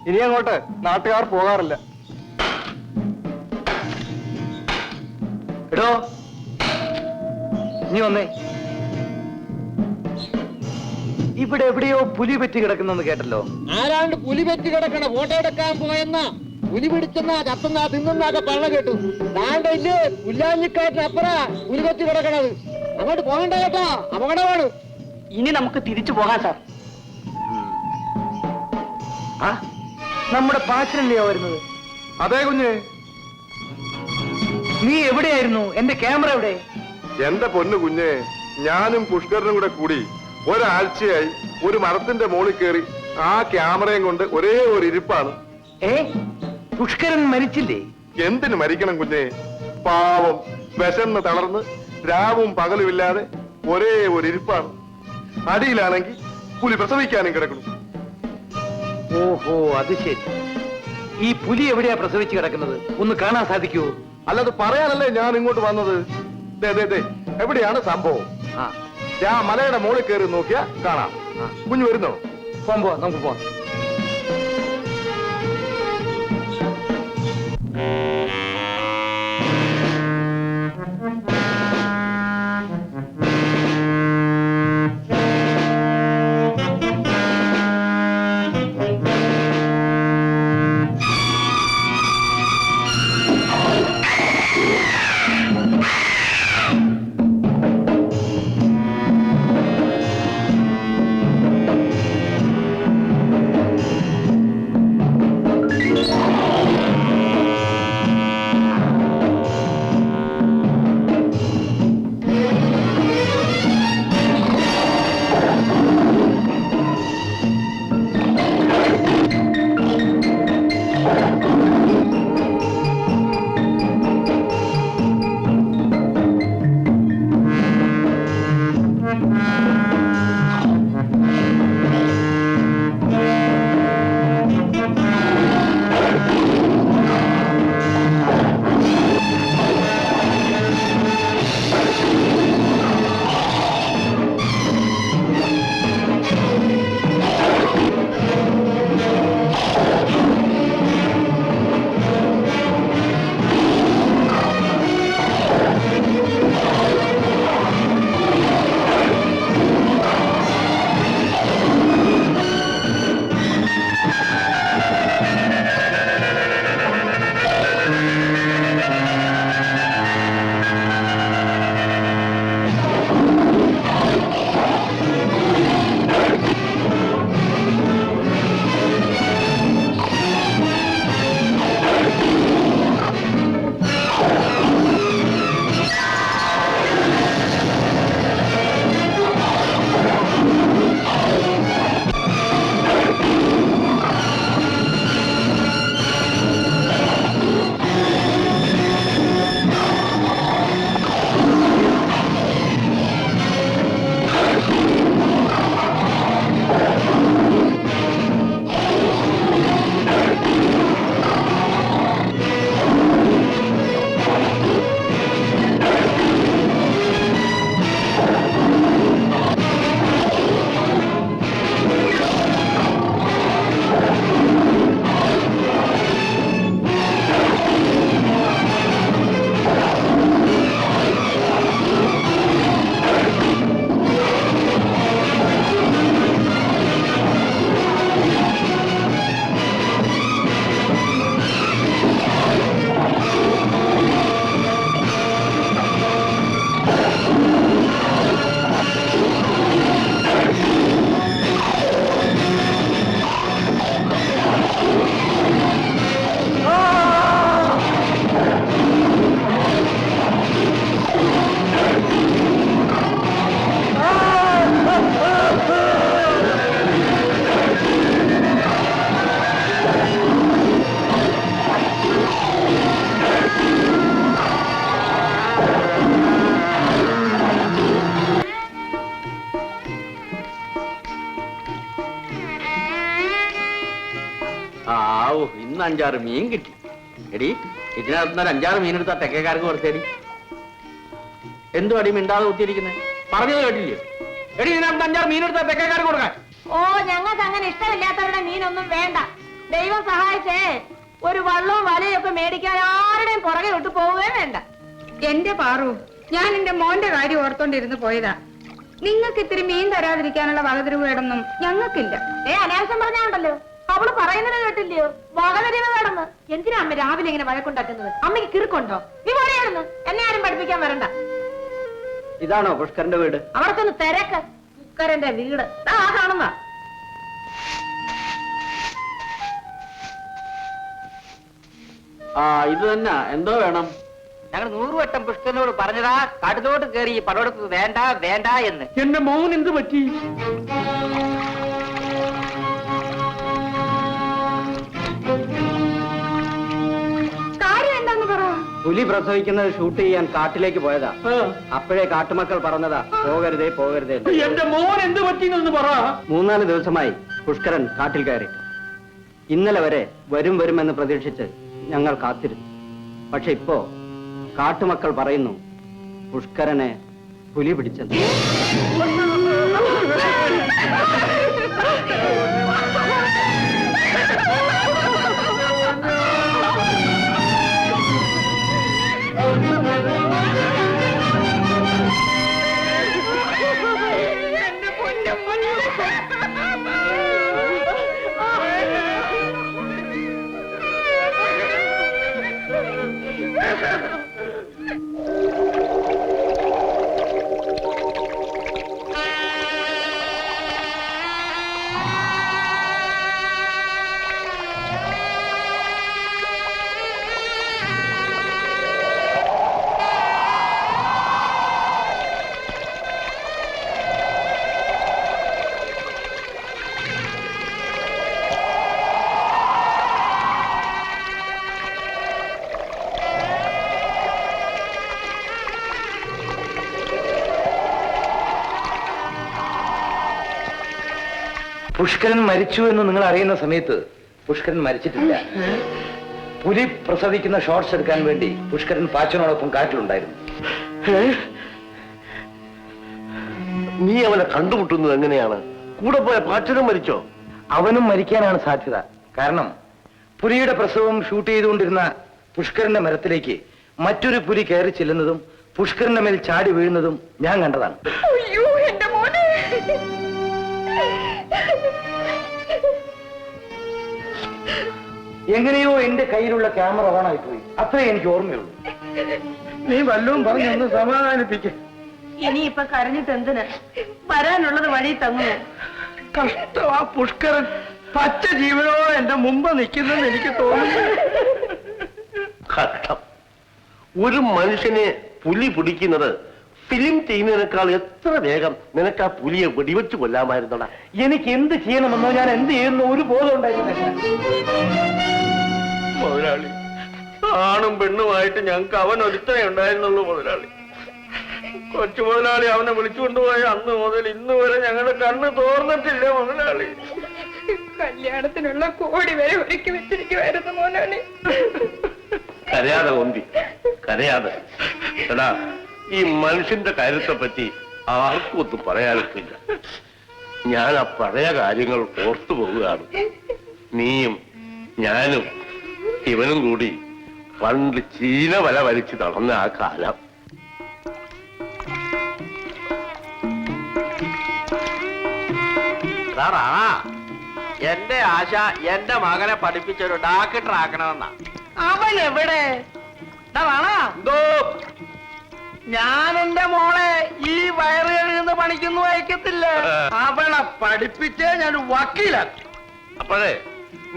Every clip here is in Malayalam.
ഇനി അങ്ങോട്ട് നാട്ടുകാർ പോകാറില്ല. എടോ നീ വന്നേ. ഇവിടെ എവിടെയോ പുലി പറ്റി കിടക്കുന്നെന്ന് കേട്ടല്ലോ. ആരാണ്ട് പുലി പറ്റി കിടക്കണ ഫോട്ടോ എടുക്കാൻ പോയെന്ന പുലി പിടിച്ചെന്നാ ചത്തുന്നാ തിന്നുന്നാക്കെ പറഞ്ഞ കേട്ടു. താണ്ട ഇല്ലേ പുല്ലാഞ്ഞിക്കാട്ടിനപ്പുറ പുലി പറ്റി കിടക്കണത്. അങ്ങോട്ട് പോകണ്ട കേട്ടോ, അപകടമാണ്. ഇനി നമുക്ക് തിരിച്ചു പോകാം സാർ. ആ നമ്മുടെ പാച്ചനല്ലയോ വരുന്നത്? അതേ കുഞ്ഞ്. നീ എവിടെയായിരുന്നു? എന്റെ ക്യാമറ എവിടെ? എന്റെ പൊന്നു കുഞ്ഞ്, ഞാനും പുഷ്കരനും കൂടെ കൂടി ഒരാഴ്ചയായി ഒരു മരത്തിന്റെ മുകളിൽ കയറി ആ ക്യാമറയും കൊണ്ട് ഒരേ ഒരു ഇരിപ്പാണ്. പുഷ്കരൻ മരിച്ചില്ലേ? എന്തിനു മരിക്കണം കുഞ്ഞെ? പാവം വിശന്ന് തളർന്ന് രാവും പകലുമില്ലാതെ ഒരേ ഒരു ഇരിപ്പാണ്. അടിയിലാണെങ്കിൽ പുലി പ്രസവിക്കാനും കിടക്കണം. ഓഹോ, അത് ശരി. ഈ പുലി എവിടെയാ പ്രസവിച്ച് കിടക്കുന്നത്? ഒന്ന് കാണാൻ സാധിക്കുമോ? അല്ലാതെ പറയാനല്ലേ ഞാൻ ഇങ്ങോട്ട് വന്നത്. എവിടെയാണ് സംഭവം? ആ മലയുടെ മുകളിൽ കയറി നോക്കിയാ കാണാം. കുഞ്ഞു വരുന്നോ? പോവാ, നമുക്ക് പോവാം. ഇന്ന് 5-6 മീൻ കിട്ടി. എടി ഇതിനകത്ത് 5-6 മീൻ എടുത്താ തെക്കേക്കാർക്ക് കൊടുത്തേടി. എന്തു അടി മിണ്ടാതെ കുത്തിയിരിക്കുന്നത്? പറഞ്ഞത് കേട്ടില്ലേ? എടി ഇതിനകത്ത് 5-6 മീൻ എടുത്താ തെക്കേക്കാർക്ക് കൊടുക്കാൻ. ഓ, ഞങ്ങൾക്ക് അങ്ങനെ ഇഷ്ടമില്ലാത്തവരുടെ മീനൊന്നും വേണ്ട. ദൈവം സഹായിച്ചേ ഒരു വള്ളവും വലയും ഒക്കെ മേടിക്കാൻ ആരുടെയും പുറകെ വിട്ടു പോവുകയും വേണ്ട. എന്റെ പാറു, ഞാൻ എന്റെ മോന്റെ കാര്യം ഓർത്തോണ്ടിരുന്ന് പോയതാ. നിങ്ങൾക്ക് ഇത്തിരി മീൻ തരാതിരിക്കാനുള്ള വകതിരിവുകളൊന്നും ഞങ്ങൾക്കില്ല. അനാവശ്യം പറഞ്ഞാണ്ടല്ലോ, അവള് പറയുന്നത് കേട്ടില്ലയോ? വകതിരിവ് വേണമെന്ന്. എന്തിനാ അമ്മ രാവിലെ ഇങ്ങനെ വഴക്കുണ്ടാക്കുന്നത്? അമ്മയ്ക്ക് കിറുക്കുണ്ടോ? നീ പറയാണെന്ന് എന്നെ ആരും പഠിപ്പിക്കാൻ വരണ്ട. ഇതാണോ പുഷ്കരന്റെ വീട്? അവർക്കൊന്ന് തിരക്ക്. പുഷ്കരന്റെ വീട് ആ കാണുന്ന. ഇത് തന്നെ. എന്തോ വേണം? ഞങ്ങൾ 100 വട്ടം പുഷ്കരനോട് പറഞ്ഞതാ കാട്ടിലോട്ട് കയറി ഈ പടവെടുപ്പ് വേണ്ട വേണ്ട എന്ന്. എന്റെ മോൻ എന്ത് പറ്റി? കാര്യം എന്താന്ന് പറ. പുലി പ്രസവിക്കുന്നത് ഷൂട്ട് ചെയ്യാൻ കാട്ടിലേക്ക് പോയതാ. അപ്പോഴേ കാട്ടുമക്കൾ പറഞ്ഞതാ, പോകരുതേ പോകരുതേ. എന്റെ മോൻ എന്ത് പറ്റിയെന്ന് പറ. 3-4 ദിവസമായി പുഷ്കരൻ കാട്ടിൽ കയറി. ഇന്നലെ വരെ വരുമെന്ന് പ്രതീക്ഷിച്ച് ഞങ്ങൾ കാത്തിരുന്നു. പക്ഷെ ഇപ്പോ കാട്ടുമക്കൾ പറയുന്നു പുഷ്കരനെ പുലി പിടിച്ചത്. പുഷ്കരൻ മരിച്ചു എന്ന് നിങ്ങൾ അറിയുന്ന സമയത്ത് പുഷ്കരൻ മരിച്ചിട്ടില്ല. പുലി പ്രസവിക്കുന്ന ഷോർട്സ് എടുക്കാൻ വേണ്ടി പുഷ്കരൻ പാച്ചനോടൊപ്പം കാറ്റിലുണ്ടായിരുന്നു. നീ അവനെ കണ്ടുമുട്ടുന്നത് എങ്ങനെയാണ്? കൂടെ പോയ പാച്ചനും മരിച്ചോ? അവനും മരിക്കാനാണ് സാധ്യത. കാരണം പുലിയുടെ പ്രസവം ഷൂട്ട് ചെയ്തുകൊണ്ടിരുന്ന പുഷ്കരന്റെ മരത്തിലേക്ക് മറ്റൊരു പുലി കയറി ചെല്ലുന്നതും പുഷ്കരന്റെ മേൽ ചാടി വീഴുന്നതും ഞാൻ കണ്ടതാണ്. അയ്യോ എന്റെ മോനെ. എങ്ങനെയോ എന്റെ കയ്യിലുള്ള ക്യാമറ ഓണായി പോയി. അത്രേ എനിക്ക് ഓർമ്മയുള്ളൂ. നീ വല്ലതും പറഞ്ഞൊന്ന് സമാധാനിപ്പിക്ക. ഇനിയിപ്പൊ കരഞ്ഞിട്ട് എന്തിന്? വരാനുള്ളത് വഴി തങ്ങുമോ? കഷ്ടമാ പുഷ്കരൻ പച്ച ജീവനോടെ എന്റെ മുമ്പ് നിൽക്കുന്നെന്ന് എനിക്ക് തോന്നുന്നു. കഷ്ടം. ഒരു മനുഷ്യനെ പുലി പിടിക്കുന്നത് ഫിലിം ചെയ്യുന്നതിനേക്കാൾ എത്ര വേഗം നിനക്ക് ആ പുലിയെ വെടിവെച്ച് കൊല്ലാമായിരുന്നടാ. എനിക്ക് എന്ത് ചെയ്യണമെന്നോ ഞാൻ എന്ത് ചെയ്യുന്നു ഒരു ബോധം ഉണ്ടായിരുന്നില്ല. മുതലാളി, ആണും പെണ്ണുമായിട്ട് ഞങ്ങൾക്ക് അവൻ ഒരുത്തനെ ഉണ്ടായിരുന്നുള്ളൂ മുതലാളി. കൊച്ചു മുതലാളി അവനെ വിളിച്ചുകൊണ്ടുപോയ അന്ന് മുതൽ ഇന്ന് വരെ ഞങ്ങളുടെ കണ്ണ് തോർന്നിട്ടില്ല മുതലാളി. കല്യാണത്തിനുള്ള കോടി വരെ ഒരുക്കി വെച്ചിരിക്കുവായിരുന്നു മോനാണ്. കരയാതെ കൊന്തി, കരയാതെ. എടാ, ഈ മനുഷ്യന്റെ കാര്യത്തെ പറ്റി ആർക്കും ഒന്നും പറയാനൊക്കില്ല. ഞാൻ ആ പഴയ കാര്യങ്ങൾ ഓർത്തു പോവുകയാണ്. നീയും ഞാനും ഇവനും കൂടി പണ്ട് ചീന വല വലിച്ച് നടന്ന ആ കാലം. എന്റെ ആശ എന്റെ മകനെ പഠിപ്പിച്ചൊരു ഡാക്ടർ ആക്കണമെന്നാ. അവൻ എവിടെ? എന്തോ ഞാൻ എന്റെ മോളെ ഈ വയറുകളിൽ നിന്ന് പണിക്കൊന്നും അയക്കത്തില്ല. അവളെ പഠിപ്പിച്ചേ ഞാൻ വക്കീലാക്കി. അപ്പോഴേ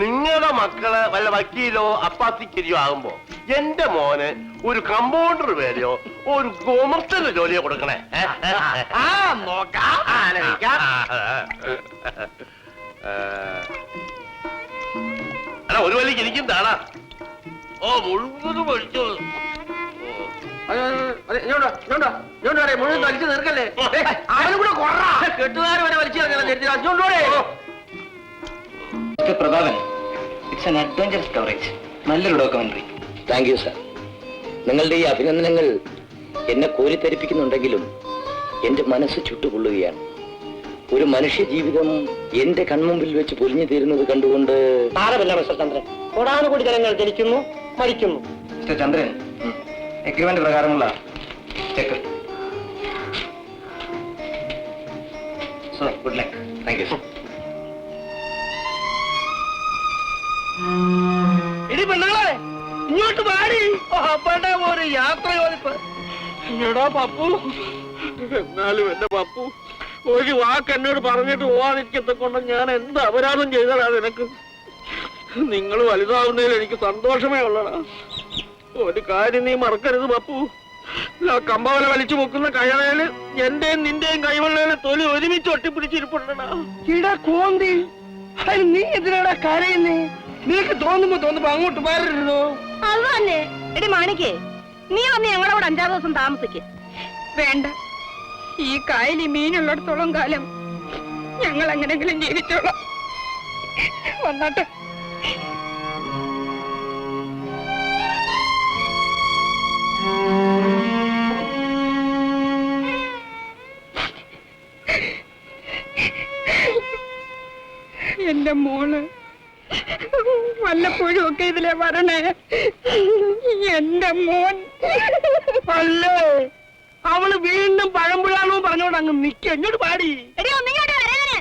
നിങ്ങളുടെ മക്കള് വല്ല വക്കീലോ അപ്പാത്തിക്കരിയോ ആകുമ്പോ എന്റെ മോന് ഒരു കമ്പൗണ്ടർ വേലയോ ഒരു ഗോമർത്തന്റെ ജോലിയോ കൊടുക്കണേ. നോക്കാം, ആലോചിക്കാം. എടാ, ഒരു വലിക്ക് എനിക്കും താടാ. ഓ, മുഴുവനും പഠിച്ചു. മുഴുവൻ വലിച്ചു തീർക്കല്ലേ? അവനും കൂടെ കൊറ കെട്ടുകാർ വരെ വലിച്ചു Prathapan, it's an adventurous coverage. നല്ലൊരു ഡോക്യുമെന്ററി. Thank you sir. നിങ്ങളുടെ ഈ അഭിനന്ദനങ്ങൾ എന്നെ കോരിത്തരിപ്പിക്കുന്നുണ്ടെങ്കിലും എന്റെ മനസ്സ് ചുട്ടുകൊള്ളുകയാണ്. ഒരു മനുഷ്യ ജീവിതം എന്റെ കൺമുമ്പിൽ വെച്ച് പൊലിഞ്ഞു തീരുന്നത് കണ്ടുകൊണ്ട് സാരമില്ല മിസ്റ്റർ ചന്ദ്രൻ. കോടാനുകൂടി ജനങ്ങൾ ജനിക്കുന്നു, മരിക്കുന്നു. മിസ്റ്റർ ചന്ദ്രൻ, എഗ്രിമെന്റ് പ്രകാരമുള്ള check. So good luck. Thank you. ഇനി പെണ്ണുങ്ങളെ ഇങ്ങോട്ട് പാടി അപ്പടെ ഒരു യാത്ര യോജിപ്പ്. എടാ പപ്പു, എന്നാലും എന്റെ പപ്പു ഒരു വാക്ക് എന്നോട് പറഞ്ഞിട്ട് പോവാതിരിക്കത്തെ കൊണ്ട് ഞാൻ എന്ത് അപരാധം ചെയ്തടാ നിനക്ക്? നിങ്ങൾ വലുതാവുന്നതിൽ എനിക്ക് സന്തോഷമേ ഉള്ളടാ. ഒരു കാര്യം നീ മറക്കരുത് പപ്പു, ആ കമ്പവല വലിച്ചു പൊക്കുന്ന കയറയില് എന്റെയും നിന്റെയും കൈവെള്ളയിലെ തൊലി ഒരുമിച്ച് ഒട്ടിപ്പിടിച്ചിരിപ്പുണ്ടടാ. ഇടാ കോന്തി, നീ എന്തിനാടാ കരയുന്നേ? നിനക്ക് തോന്നുമ്പോ അങ്ങോട്ട് മാറരുതോ? അത് തന്നെ. എടി മാണിക്കേ, നീ വന്ന് ഞങ്ങളോട് 5-6 ദിവസം താമസിക്ക്. വേണ്ട, ഈ കായലി മീനുള്ളിടത്തോളം കാലം ഞങ്ങൾ എങ്ങനെങ്കിലും ജീവിച്ചോളാം. വന്നാട്ടെ. എന്റെ മോള് വല്ലപ്പോഴും ഒക്കെ ഇതിലെ വരണേ. എന്റെ മോൻ. അല്ലേ, അവള് വീണ്ടും പഴമ്പുഴാണോ പറഞ്ഞോണ്ട് അങ്ങ് നിക്ക. എന്നോട് പാടി. എടി ഒന്നിങ്ങോട്ട് വരാനെ.